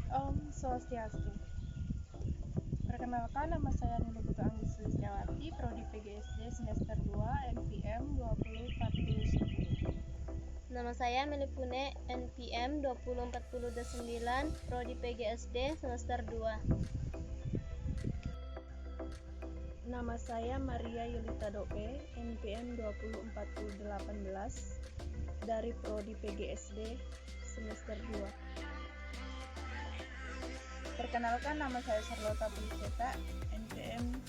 Om Swastiastu. Perkenalkan, nama saya Nini Putu Anggis Sulistiawati, Prodi PGSD semester 2, NPM 204010. Nama saya Melipune, NPM 204029, Prodi PGSD semester 2. Nama saya Maria Yulita Dope, NPM 204018, dari Prodi PGSD semester 2. Perkenalkan, nama saya Charlotta Puliseta, NPM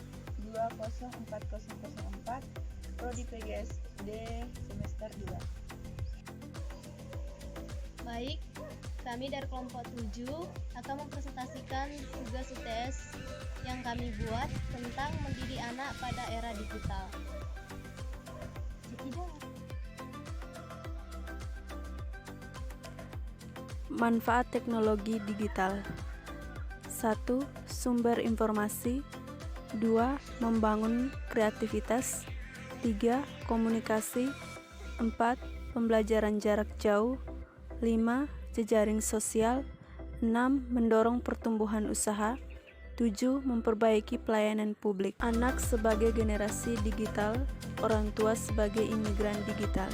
204004, Prodi PGSD semester 2. Baik, kami dari kelompok 7 akan mempresentasikan tugas UTS yang kami buat tentang mendidik anak pada era digital. Manfaat teknologi digital. 1. Sumber informasi. 2. Membangun kreativitas. 3. Komunikasi. 4. Pembelajaran jarak jauh. 5. Jejaring sosial. 6. Mendorong pertumbuhan usaha. 7. Memperbaiki pelayanan publik. Anak sebagai generasi digital, orang tua sebagai imigran digital.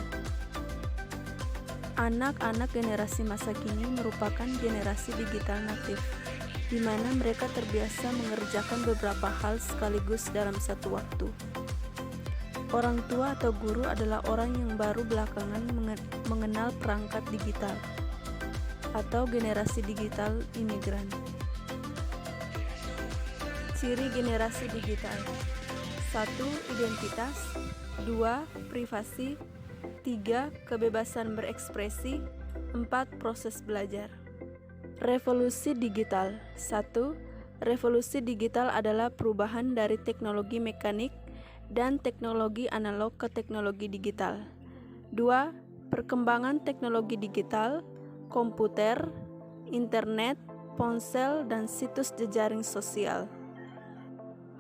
Anak-anak generasi masa kini merupakan generasi digital natif, di mana mereka terbiasa mengerjakan beberapa hal sekaligus dalam satu waktu. Orang tua atau guru adalah orang yang baru belakangan mengenal perangkat digital, atau generasi digital imigran. Ciri generasi digital. 1. Identitas. 2. Privasi. 3. Kebebasan berekspresi. 4. Proses belajar. Revolusi digital. 1. Revolusi digital adalah perubahan dari teknologi mekanik dan teknologi analog ke teknologi digital. 2. Perkembangan teknologi digital, komputer, internet, ponsel, dan situs jejaring sosial.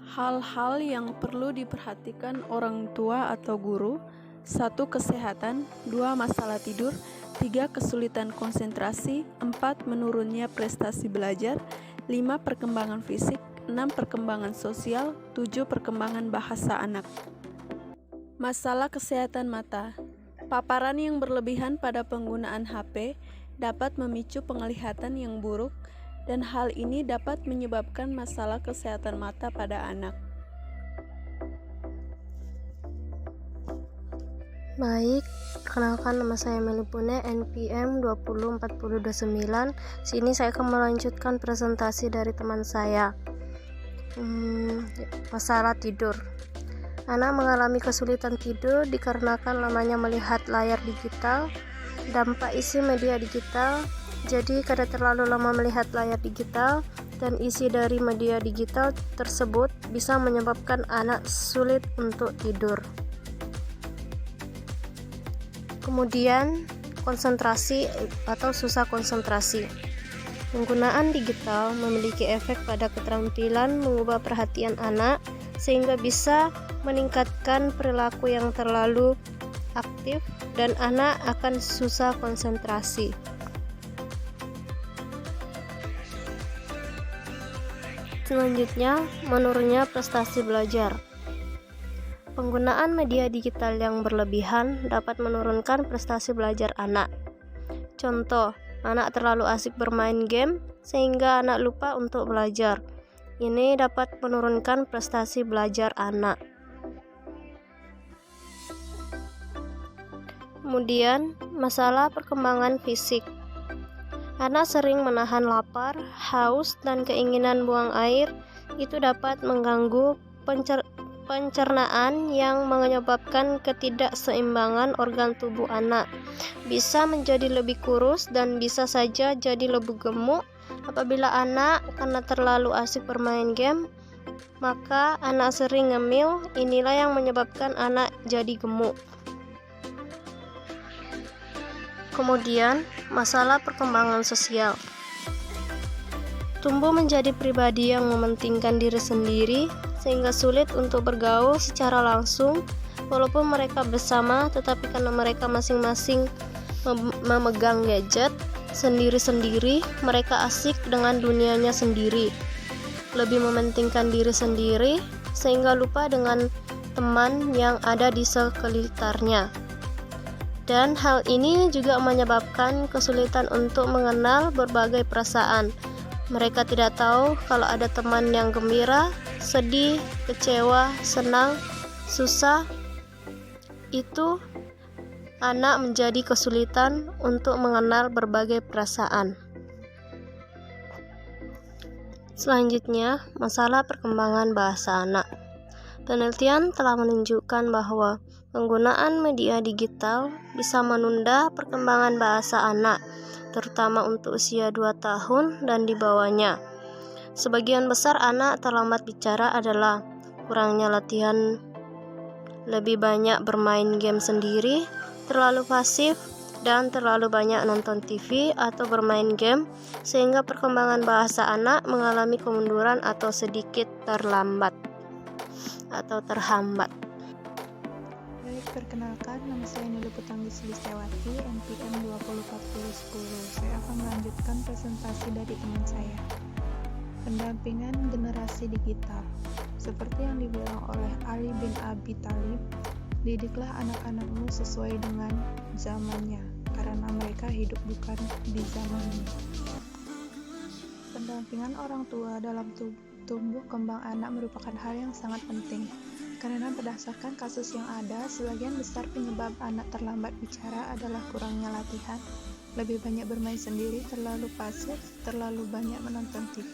Hal-hal yang perlu diperhatikan orang tua atau guru. 1. Kesehatan. 2. Masalah tidur. 3. Kesulitan konsentrasi. 4. Menurunnya prestasi belajar. 5. Perkembangan fisik. 6. Perkembangan sosial. 7. Perkembangan bahasa anak. Masalah kesehatan mata. Paparan yang berlebihan pada penggunaan HP dapat memicu penglihatan yang buruk, dan hal ini dapat menyebabkan masalah kesehatan mata pada anak. Baik, perkenalkan, nama saya Melipune, NPM 204029. Sini saya akan melanjutkan presentasi dari teman saya. Masalah tidur. Anak mengalami kesulitan tidur dikarenakan lamanya melihat layar digital, dampak isi media digital. Jadi karena terlalu lama melihat layar digital dan isi dari media digital tersebut bisa menyebabkan anak sulit untuk tidur. Kemudian konsentrasi atau susah konsentrasi. Penggunaan digital memiliki efek pada keterampilan mengubah perhatian anak sehingga bisa meningkatkan perilaku yang terlalu aktif dan anak akan susah konsentrasi. Selanjutnya, menurunnya prestasi belajar. Penggunaan media digital yang berlebihan dapat menurunkan prestasi belajar anak. Contoh, anak terlalu asik bermain game sehingga anak lupa untuk belajar. Ini dapat menurunkan prestasi belajar anak. Kemudian, masalah perkembangan fisik. Anak sering menahan lapar, haus, dan keinginan buang air. Itu dapat mengganggu pencernaan yang menyebabkan ketidakseimbangan organ tubuh anak. Bisa menjadi lebih kurus dan bisa saja jadi lebih gemuk. Apabila anak karena terlalu asik bermain game, maka anak sering ngemil. Inilah yang menyebabkan anak jadi gemuk. Kemudian, masalah perkembangan sosial. Tumbuh menjadi pribadi yang mementingkan diri sendiri sehingga sulit untuk bergaul secara langsung walaupun mereka bersama, tetapi karena mereka masing-masing memegang gadget sendiri-sendiri, mereka asik dengan dunianya sendiri, lebih mementingkan diri sendiri sehingga lupa dengan teman yang ada di sekitarnya. Dan hal ini juga menyebabkan kesulitan untuk mengenal berbagai perasaan. Mereka tidak tahu kalau ada teman yang gembira, sedih, kecewa, senang, susah. Itu anak menjadi kesulitan untuk mengenal berbagai perasaan. Selanjutnya, masalah perkembangan bahasa anak. Penelitian telah menunjukkan bahwa penggunaan media digital bisa menunda perkembangan bahasa anak, terutama untuk usia 2 tahun dan di bawahnya. Sebagian besar anak terlambat bicara adalah kurangnya latihan, lebih banyak bermain game sendiri, terlalu pasif, dan terlalu banyak nonton TV atau bermain game, sehingga perkembangan bahasa anak mengalami kemunduran atau sedikit terhambat. Baik, perkenalkan, nama saya Nilo Putanggi Sulistiawati, NPM 204010. Saya akan melanjutkan presentasi dari teman saya. Pendampingan generasi digital. Seperti yang dibilang oleh Ali bin Abi Thalib, didiklah anak-anakmu sesuai dengan zamannya, karena mereka hidup bukan di zamannya. Pendampingan orang tua dalam tumbuh kembang anak merupakan hal yang sangat penting, karena berdasarkan kasus yang ada, sebagian besar penyebab anak terlambat bicara adalah kurangnya latihan, lebih banyak bermain sendiri, terlalu pasif, terlalu banyak menonton TV.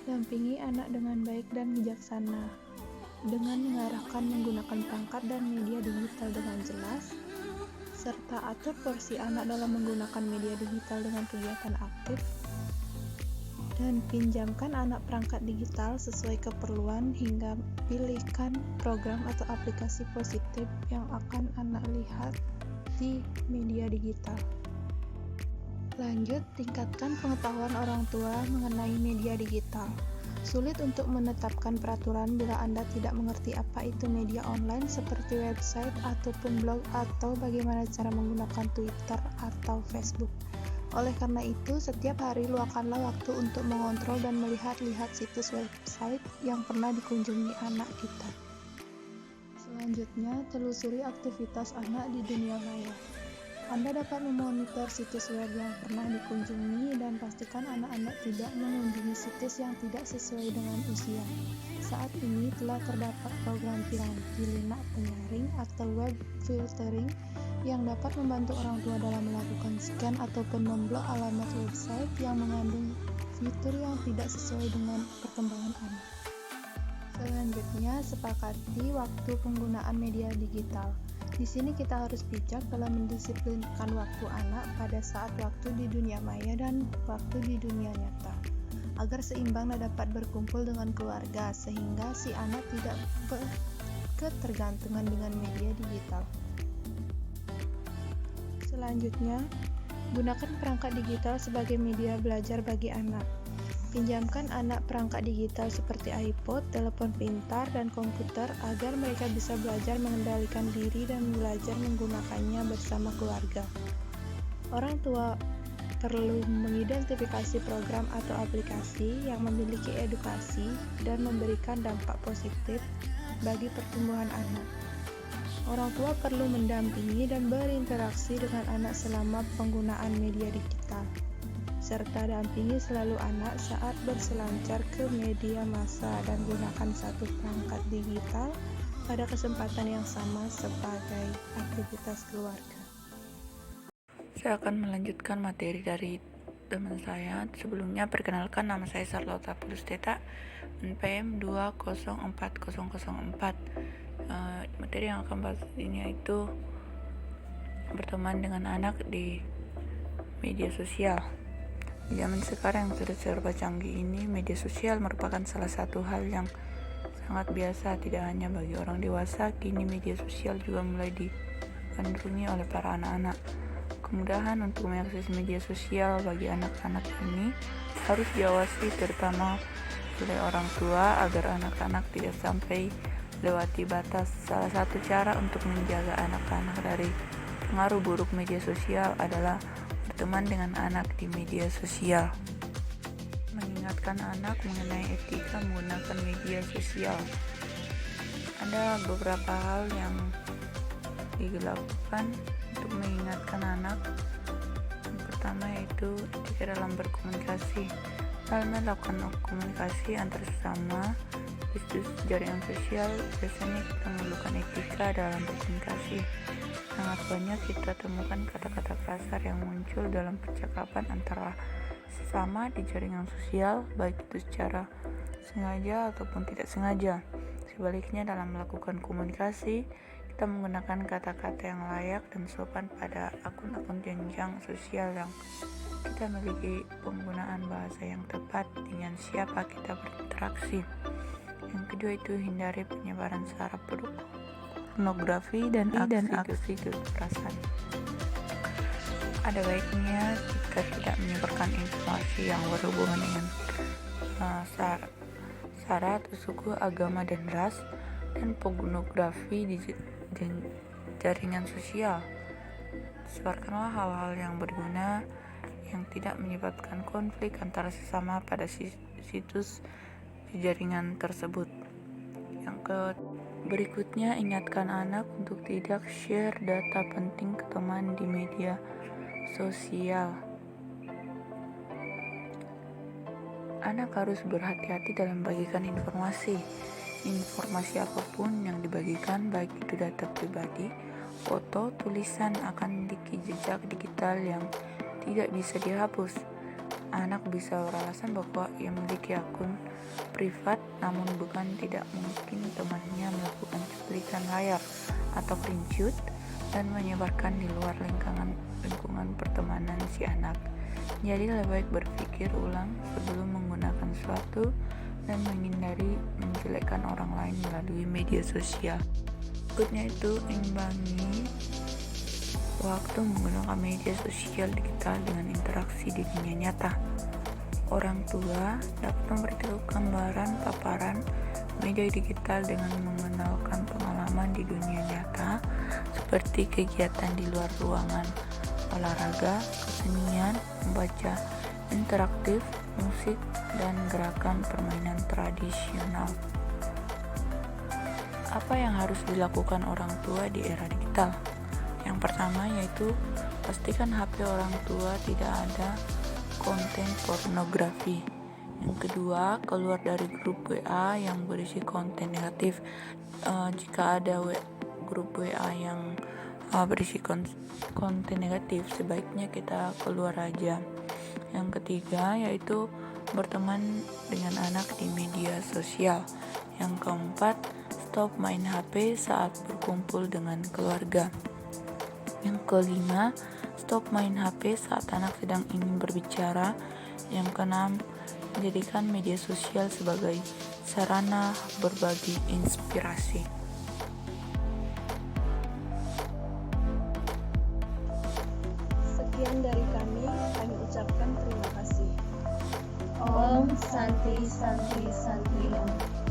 Dampingi anak dengan baik dan bijaksana, dengan mengarahkan menggunakan perangkat dan media digital dengan jelas, serta atur porsi anak dalam menggunakan media digital dengan kegiatan aktif, dan pinjamkan anak perangkat digital sesuai keperluan hingga pilihkan program atau aplikasi positif yang akan anak lihat di media digital. Lanjut, tingkatkan pengetahuan orang tua mengenai media digital. Sulit untuk menetapkan peraturan bila Anda tidak mengerti apa itu media online seperti website ataupun blog atau bagaimana cara menggunakan Twitter atau Facebook. Oleh karena itu, setiap hari luangkanlah waktu untuk mengontrol dan melihat-lihat situs website yang pernah dikunjungi anak kita. Selanjutnya, telusuri aktivitas anak di dunia maya. Anda dapat memonitor situs web yang pernah dikunjungi dan pastikan anak-anak tidak mengunjungi situs yang tidak sesuai dengan usia. Saat ini telah terdapat program piranti lunak penyaring atau web filtering yang dapat membantu orang tua dalam melakukan scan ataupun memblok alamat website yang mengandung fitur yang tidak sesuai dengan perkembangan anak. Selanjutnya, sepakati waktu penggunaan media digital. Di sini kita harus bijak dalam mendisiplinkan waktu anak pada saat waktu di dunia maya dan waktu di dunia nyata, agar seimbang dan dapat berkumpul dengan keluarga sehingga si anak tidak berketergantungan dengan media digital. Selanjutnya, gunakan perangkat digital sebagai media belajar bagi anak. Pinjamkan anak perangkat digital seperti iPod, telepon pintar, dan komputer agar mereka bisa belajar mengendalikan diri dan belajar menggunakannya bersama keluarga. Orang tua perlu mengidentifikasi program atau aplikasi yang memiliki edukasi dan memberikan dampak positif bagi pertumbuhan anak. Orang tua perlu mendampingi dan berinteraksi dengan anak selama penggunaan media digital, serta dampingi selalu anak saat berselancar ke media massa dan gunakan satu perangkat digital pada kesempatan yang sama sebagai aktivitas keluarga. Saya akan melanjutkan materi dari teman saya. Sebelumnya, perkenalkan, nama saya Charlotta Pulusteta, NPM 204004. Materi yang akan bahas ini yaitu berteman dengan anak di media sosial. Di zaman sekarang yang sudah serba canggih ini, media sosial merupakan salah satu hal yang sangat biasa tidak hanya bagi orang dewasa. Kini media sosial juga mulai digandrungi oleh para anak-anak. Kemudahan untuk mengakses media sosial bagi anak-anak ini harus diawasi terutama oleh orang tua agar anak-anak tidak sampai lewati batas. Salah satu cara untuk menjaga anak-anak dari pengaruh buruk media sosial adalah berteman dengan anak di media sosial. Mengingatkan anak mengenai etika menggunakan media sosial. Ada beberapa hal yang dilakukan untuk mengingatkan anak. Yang pertama yaitu etika dalam berkomunikasi. Dalam melakukan komunikasi antar sesama bisnis jaringan sosial, biasanya kita memerlukan etika dalam berkomunikasi. Sangat banyak kita temukan kata-kata kasar yang muncul dalam percakapan antara sesama di jaringan sosial, baik itu secara sengaja ataupun tidak sengaja. Sebaliknya, dalam melakukan komunikasi, kita menggunakan kata-kata yang layak dan sopan pada akun-akun jenjang sosial yang kita miliki, penggunaan bahasa yang tepat dengan siapa kita berinteraksi. Yang kedua itu hindari penyebaran sara pornografi dan aksi kekerasan. Ada baiknya jika tidak menyebarkan informasi yang berhubungan dengan sara atau suku, agama, dan ras, dan pornografi di jaringan sosial. Sebarkanlah hal-hal yang berguna yang tidak menyebabkan konflik antara sesama pada situs di jaringan tersebut. Yang berikutnya, ingatkan anak untuk tidak share data penting ke teman di media sosial. Anak harus berhati-hati dalam membagikan informasi apapun yang dibagikan, baik itu data pribadi, foto, tulisan, akan memiliki jejak digital yang tidak bisa dihapus. Anak bisa beralasan bahwa ia memiliki akun privat, namun bukan tidak mungkin temannya melakukan cuplikan layar atau screenshot dan menyebarkan di luar lingkungan pertemanan si anak. Jadi lebih baik berpikir ulang sebelum menggunakan sesuatu dan menghindari menjelekkan orang lain melalui media sosial. Berikutnya itu imbangi waktu menggunakan media sosial digital dengan interaksi di dunia nyata. Orang tua dapat memberikan gambaran paparan media digital dengan mengenalkan pengalaman di dunia nyata seperti kegiatan di luar ruangan, olahraga, kesenian, membaca interaktif, musik, dan gerakan permainan tradisional. Apa yang harus dilakukan orang tua di era digital? Yang pertama yaitu pastikan HP orang tua tidak ada konten pornografi. Yang kedua, keluar dari grup WA yang berisi konten negatif. Jika ada grup WA yang berisi konten negatif, sebaiknya kita keluar aja. Yang ketiga yaitu berteman dengan anak di media sosial. Yang keempat, stop main HP saat berkumpul dengan keluarga. Yang kelima, stop main HP saat anak sedang ingin berbicara. Yang keenam, menjadikan media sosial sebagai sarana berbagi inspirasi. Sekian dari kami ucapkan terima kasih. Om Santi Santi Santi Om.